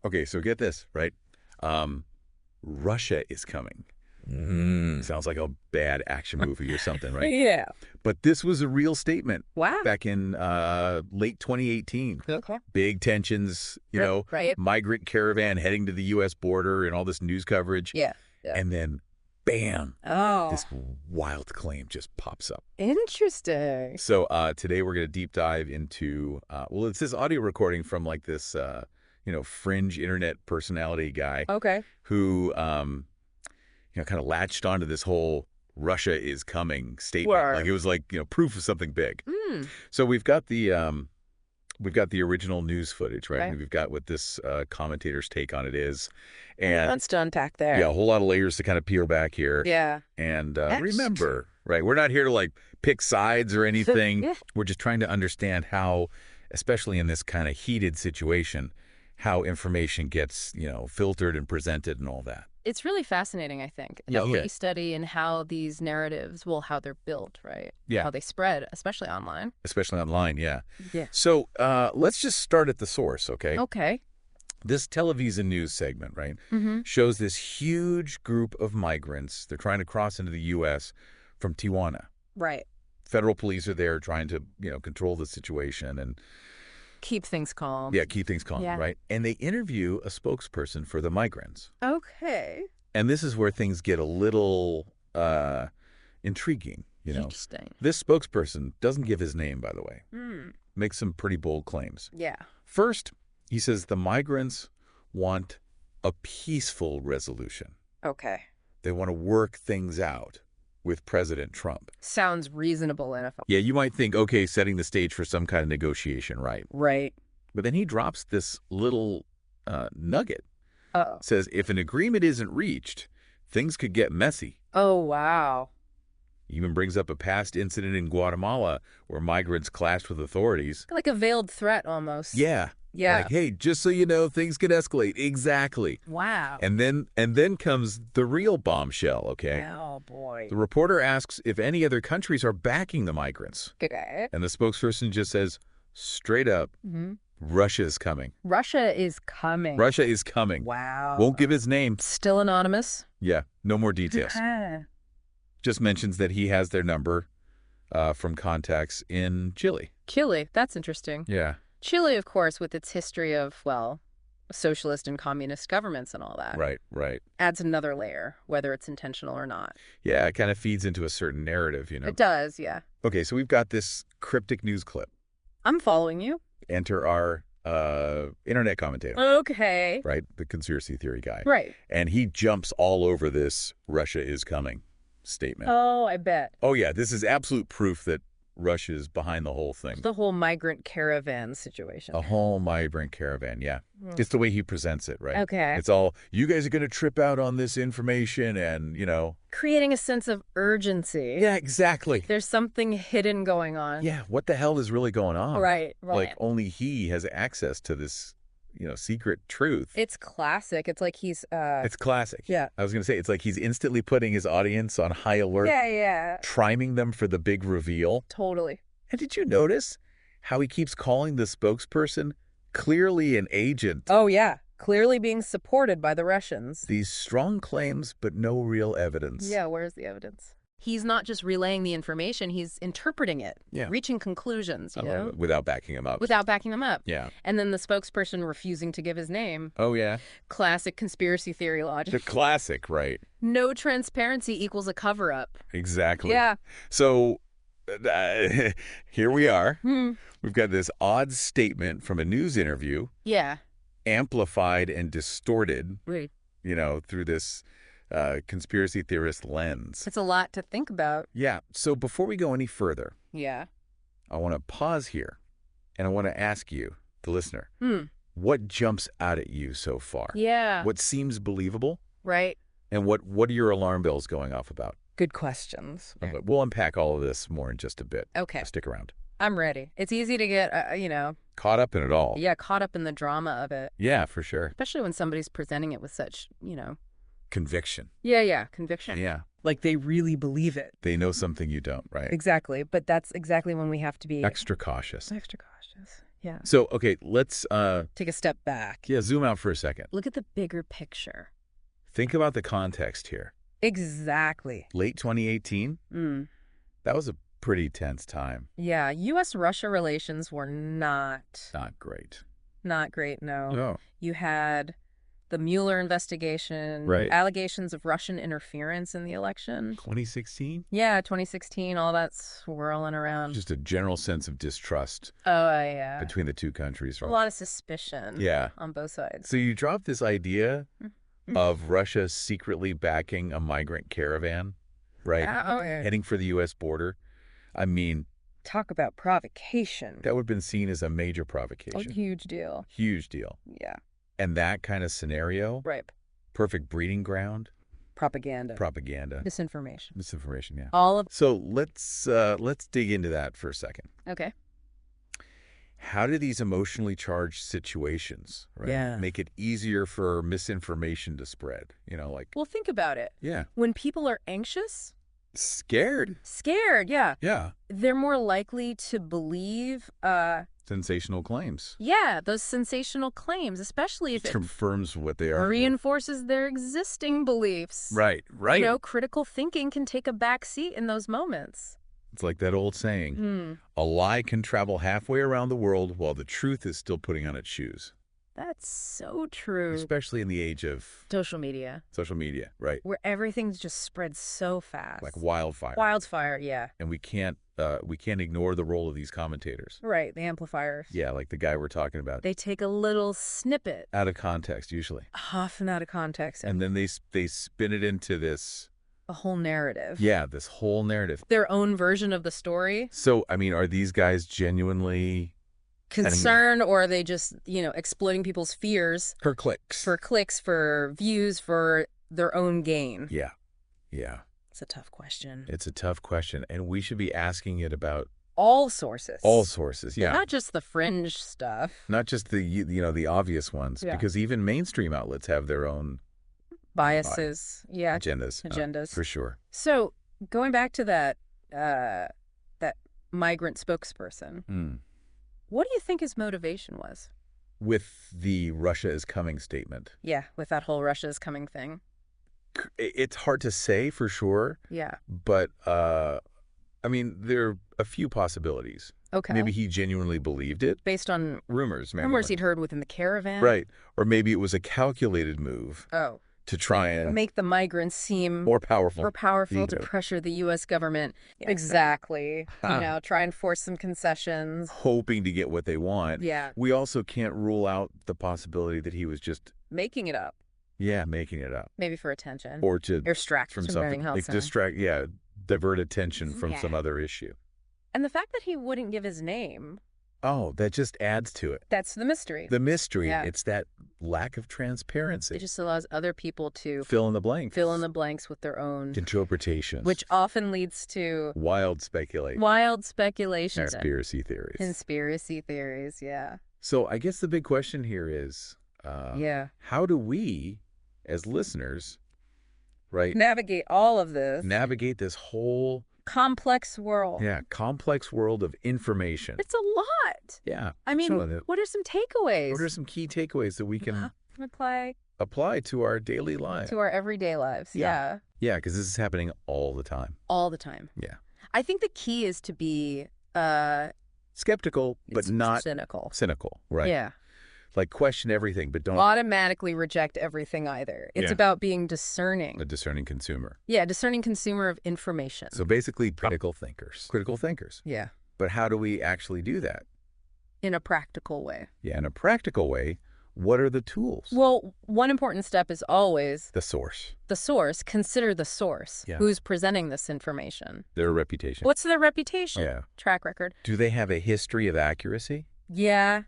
Okay, so get this, right? Russia is coming. Sounds like a bad action movie or something, right? Yeah. But this was a real statement Wow. back in late 2018. Okay. Big tensions, Right. migrant caravan heading to the U.S. border and all this news coverage. Yeah. Yeah. And then, bam, Oh, this wild claim just pops up. interesting. So today we're going to deep dive into, it's this audio recording from like this, fringe internet personality guy Okay. who, kind of latched onto this whole Russia is coming statement. Word. Like it was like, proof of something big. Mm. So we've got the original news footage, right? Right. We've got what this commentator's take on it is. And Lots to unpack there. yeah, a whole lot of layers to kind of peel back here. Yeah. And Next. remember, right, we're not here to like pick sides or anything. Yeah. We're just trying to understand how, especially in this kind of heated situation, how information gets, filtered and presented and all that. It's really fascinating, I think. Yeah, A okay. case study in how these narratives, how they're built, right? Yeah. How they spread, especially online. Especially online, yeah. Yeah. So let's just start at the source, okay? Okay. This Televisa News segment, right, Mm-hmm. shows this huge group of migrants. They're trying to cross into the U.S. from Tijuana. Right. Federal police are there trying to, control the situation and, Keep things calm. yeah, keep things calm, Yeah. right? And they interview a spokesperson for the migrants. Okay. And this is where things get a little intriguing, Interesting. This spokesperson doesn't give his name, by the way. Mm. Makes some pretty bold claims. Yeah. First, he says the migrants want a peaceful resolution. Okay. They want to work things out with President Trump. Sounds reasonable enough. Yeah, you might think, okay, setting the stage for some kind of negotiation, right? Right. But then he drops this little nugget. Uh-oh. Says if an agreement isn't reached, things could get messy. Oh, wow. Even brings up a past incident in Guatemala where migrants clashed with authorities. Like a veiled threat almost. Yeah. Yeah. Like, hey, just so you know, things could escalate. Exactly. Wow. And then comes the real bombshell, okay? Oh, boy. The reporter asks if any other countries are backing the migrants. Okay. And the spokesperson just says, straight up, Mm-hmm. Russia is coming. Russia is coming. Russia is coming. Wow. Won't give his name. Still anonymous? Yeah, no more details. Just mentions that he has their number from contacts in Chile. Chile. That's interesting. Yeah. Chile, of course, with its history of, socialist and communist governments and all that. Right, right. Adds another layer, whether it's intentional or not. Yeah, it kind of feeds into a certain narrative, It does, yeah. Okay, so we've got this cryptic news clip. I'm following you. Enter our internet commentator, Okay. right? The conspiracy theory guy. Right. And he jumps all over this Russia is coming statement. Oh, I bet. Oh, yeah, this is absolute proof that Russia is behind the whole thing. The whole migrant caravan situation. A whole migrant caravan, yeah. Mm. It's the way he presents it, right? Okay. It's all, you guys are going to trip out on this information and, Creating a sense of urgency. Yeah, exactly. There's something hidden going on. Yeah, what the hell is really going on? Right. Like, only he has access to this, secret truth. It's classic. It's like he's It's classic. Yeah. I was going to say, it's like he's instantly putting his audience on high alert, Yeah. priming them for the big reveal. Totally. And did you notice how he keeps calling the spokesperson clearly an agent? Oh, yeah. Clearly being supported by the Russians. These strong claims, but no real evidence. Yeah, where's the evidence? He's not just relaying the information, he's interpreting it, Yeah. reaching conclusions, Without backing him up. without backing them up. Yeah. And then the spokesperson refusing to give his name. Oh, yeah. Classic conspiracy theory logic. The classic, right? No transparency equals a cover-up. Exactly. Yeah. So here we are. Hmm. We've got this odd statement from a news interview, Yeah. amplified and distorted, Right. through this conspiracy theorist lens. It's a lot to think about. Yeah. So before we go any further, Yeah. I want to pause here and I want to ask you, the listener, Hmm. what jumps out at you so far? Yeah. What seems believable? Right. And what are your alarm bells going off about? Good questions. But we'll unpack all of this more in just a bit. Okay. Stick around. I'm ready. It's easy to get, Caught up in it all. caught up in the drama of it, Yeah, for sure. especially when somebody's presenting it with such, Conviction. conviction. Yeah. Like they really believe it. They know something you don't, right? Exactly. But that's exactly when we have to be Extra cautious. extra cautious. Yeah. So, okay, let's Take a step back. zoom out for a second. Look at the bigger picture. Think about the context here. Exactly. Late 2018, that was a pretty tense time. Yeah, U.S.-Russia relations were not Great. great, no. No. You had the Mueller investigation, Right. allegations of Russian interference in the election. 2016? Yeah, 2016, all that swirling around. Just a general sense of distrust Yeah. between the two countries. A lot of suspicion on both sides. So you dropped this idea of Russia secretly backing a migrant caravan, right? Yeah. Heading for the U.S. border. I mean, Talk about provocation. that would have been seen as a major A provocation. huge deal. Huge deal. Yeah. And that kind of scenario, Right. perfect breeding ground, Propaganda. propaganda, Misinformation. misinformation, yeah. All of... So let's dig into that for a second. Okay. How do these emotionally charged situations, right, make it easier for misinformation to spread? Well, think about it. Yeah. When people are anxious, Scared. yeah, Yeah. they're more likely to believe, Sensational claims. those sensational claims, especially if it Confirms what they are. reinforces their existing beliefs. Right. Critical thinking can take a back seat in those moments. It's like that old saying, a lie can travel halfway around the world while the truth is still putting on its shoes. That's so true. Especially in the age of Social media, right? where everything's just spread so fast. Like wildfire. Wildfire, yeah. And we can't ignore the role of these commentators. Right, the amplifiers. Yeah, like the guy we're talking about. They take a little snippet. Out of context, usually. Often out of context. And then they spin it into this... a whole narrative. Yeah, this whole narrative. Their own version of the story. So, I mean, are these guys genuinely... concerned, or are they just, exploiting people's fears? For clicks. For clicks, for views, for their own gain? Yeah. Yeah. It's a tough question. It's a tough question, and we should be asking it about... all sources. All sources, yeah. Not just the fringe stuff. Not just the obvious ones, because even mainstream outlets have their own... biases. Yeah. Agendas. For sure. So, going back to that migrant spokesperson, what do you think his motivation was? With the Russia is coming statement. Yeah, with that whole Russia is coming thing. It's hard to say for sure. Yeah. But, I mean, there are a few possibilities. Okay. Maybe he genuinely believed it. Based on rumors he'd heard within the caravan. Right. Or maybe it was a calculated move. Oh. To try and... make the migrants seem... more powerful. to pressure the U.S. government. Yeah. Exactly. Try and force some concessions. Hoping to get what they want. Yeah. We also can't rule out the possibility that he was just... making it up. Yeah, making it up. Maybe for attention. Or to... distract from something else. Divert attention from some other issue. And the fact that he wouldn't give his name... oh, that just adds to it. That's the mystery. The mystery. Yeah. It's that lack of transparency. It just allows other people to... fill in the blanks. Fill in the blanks with their own... interpretations. which often leads to... wild speculation. Conspiracy theories. Conspiracy theories, yeah. So I guess the big question here is... how do we, as listeners, right... navigate all of this. Navigate this whole... complex world. Yeah, complex world of information. It's a lot. Yeah. I mean, what are some takeaways? What are some key takeaways that we can apply to our daily lives? To our everyday lives, yeah. Yeah, because this is happening all the time. All the time. Yeah. I think the key is to be... skeptical, but not... cynical. Cynical, right. Yeah. Like, question everything, but don't... automatically reject everything either. It's about being discerning. A discerning consumer. Yeah, discerning consumer of information. So basically, critical thinkers. Critical thinkers. Yeah. But how do we actually do that? In a practical way. Yeah, in a practical way, what are the tools? Well, one important step is always... the source. The source. Consider the source. Yeah. Who's presenting this information. Their reputation. What's their reputation? Yeah. Track record. Do they have a history of accuracy? Yeah.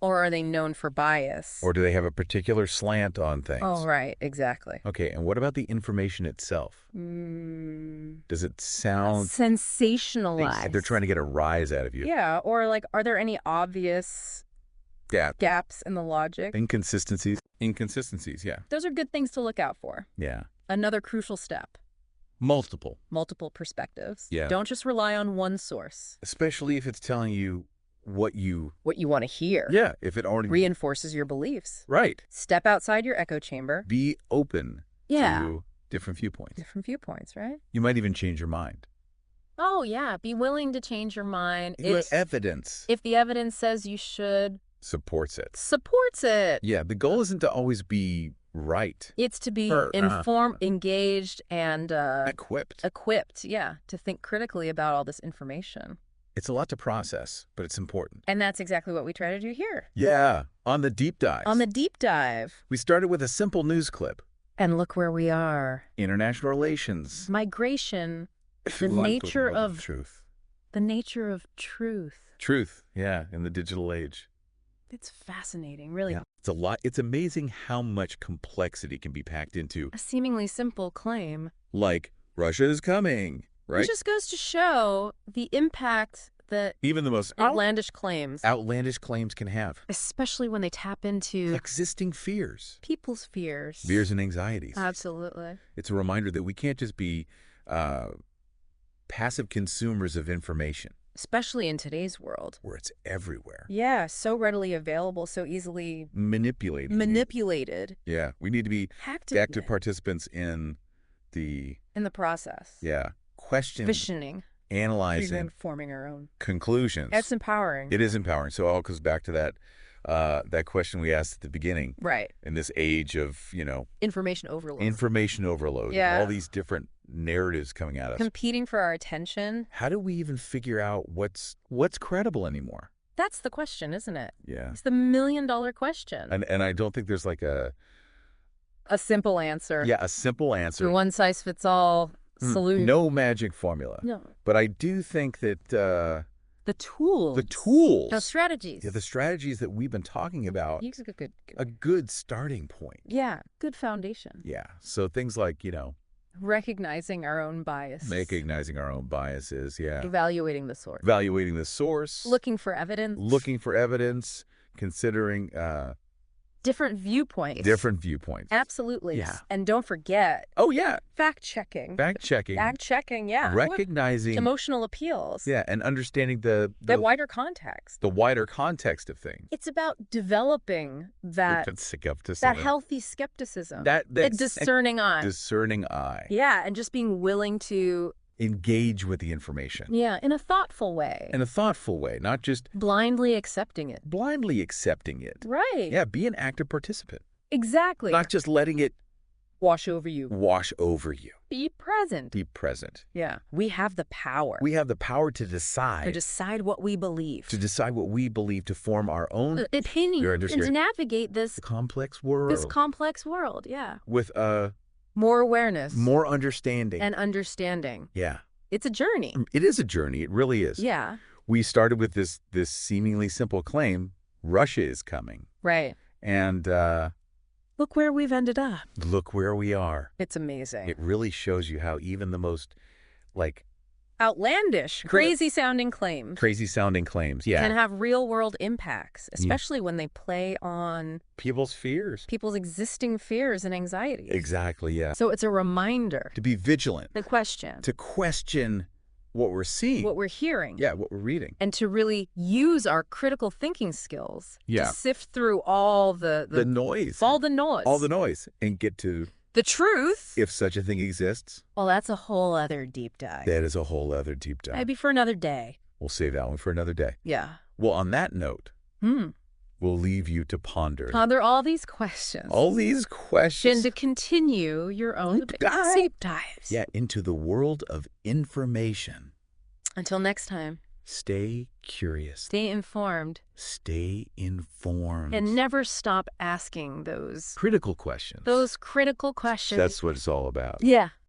Or are they known for bias? Or do they have a particular slant on things? Oh, right. Exactly. Okay, and what about the information itself? Does it sound... sensationalized. Like they're trying to get a rise out of you. Yeah, or like, are there any obvious... gaps in the logic? Inconsistencies. Inconsistencies, yeah. Those are good things to look out for. Yeah. Another crucial step. Multiple perspectives. Yeah. Don't just rely on one source. Especially if it's telling you what you... What you want to hear. Yeah, if it already... Reinforces your beliefs. Right. Step outside your echo chamber. Be open Yeah. to different viewpoints. Different viewpoints, right? You might even change your mind. Oh, yeah. Be willing to change your mind. Evidence If the evidence says you should... supports it. Supports it. Yeah, the goal isn't to always be right. It's to be informed, engaged, and... Equipped, yeah, to think critically about all this information. It's a lot to process, but it's important. And that's exactly what we try to do here. Yeah, on the deep dive. On the deep dive. We started with a simple news clip. And look where we are. International relations. Migration. The nature of truth. The nature of truth. Truth, yeah, in the digital age. It's fascinating, really. Yeah, it's a lot. It's amazing how much complexity can be packed into a seemingly simple claim. Like, Russia is coming, right? It just goes to show the impact that even the most outlandish claims can have. Especially when they tap into existing fears. People's fears. Fears and anxieties. Absolutely. It's a reminder that we can't just be passive consumers of information. Especially in today's world. Where it's everywhere. Yeah, so readily available, so easily... Manipulated. Yeah, we need to be active participants in the process. Yeah. Questioning. Analyzing. Even forming our own conclusions. It's empowering. It is empowering. So it all goes back to that question we asked at the beginning. Right. In this age of, information overload. Yeah. And all these different narratives coming at us. Competing for our attention. How do we even figure out what's credible anymore? That's the question, isn't it? Yeah. It's the million-dollar question. And I don't think there's like a simple answer. Yeah, a simple answer. A one-size-fits-all solution. No magic formula. No. But I do think that the tools. The strategies. Yeah, the strategies that we've been talking about. A good starting point. Yeah, good foundation. Yeah. So things like, recognizing our own bias. Recognizing our own biases, yeah. Evaluating the source. Looking for evidence. Considering different viewpoints. Absolutely. Yeah. And don't forget. Oh, yeah. Fact-checking. Yeah. Recognizing. Emotional appeals. Yeah, and understanding the wider context. The wider context of things. It's about developing that healthy skepticism. That discerning eye. Discerning eye. Yeah, and just being willing to engage with the information. Yeah, in a thoughtful way. Not just blindly accepting it. Right. Yeah, be an active participant. Exactly. Not just letting it wash over you. Be present. Yeah. We have the power. To decide what we believe. To form our own opinion and to navigate this complex world. Yeah. With more awareness. More understanding. And understanding. Yeah. It's a journey. It is a journey. It really is. Yeah. We started with this seemingly simple claim, Russia is coming. Right. And look where we've ended up. Look where we are. It's amazing. It really shows you how even the most, outlandish, crazy-sounding claims. Yeah. Can have real-world impacts, especially when they play on... people's fears. People's existing fears and anxieties. Exactly, yeah. So it's a reminder. To be vigilant. To question what we're seeing. What we're hearing. Yeah, what we're reading. And to really use our critical thinking skills to sift through all the noise. All the noise. And get to... the truth. If such a thing exists. Well, that's a whole other deep dive. That is a whole other deep dive. Maybe for another day. We'll save that one for another day. Yeah. Well, on that note, we'll leave you to ponder. Ponder all these questions. And to continue your own deep dives. Yeah, into the world of information. Until next time. Stay curious. Stay informed. And never stop asking those critical questions. That's what it's all about. Yeah.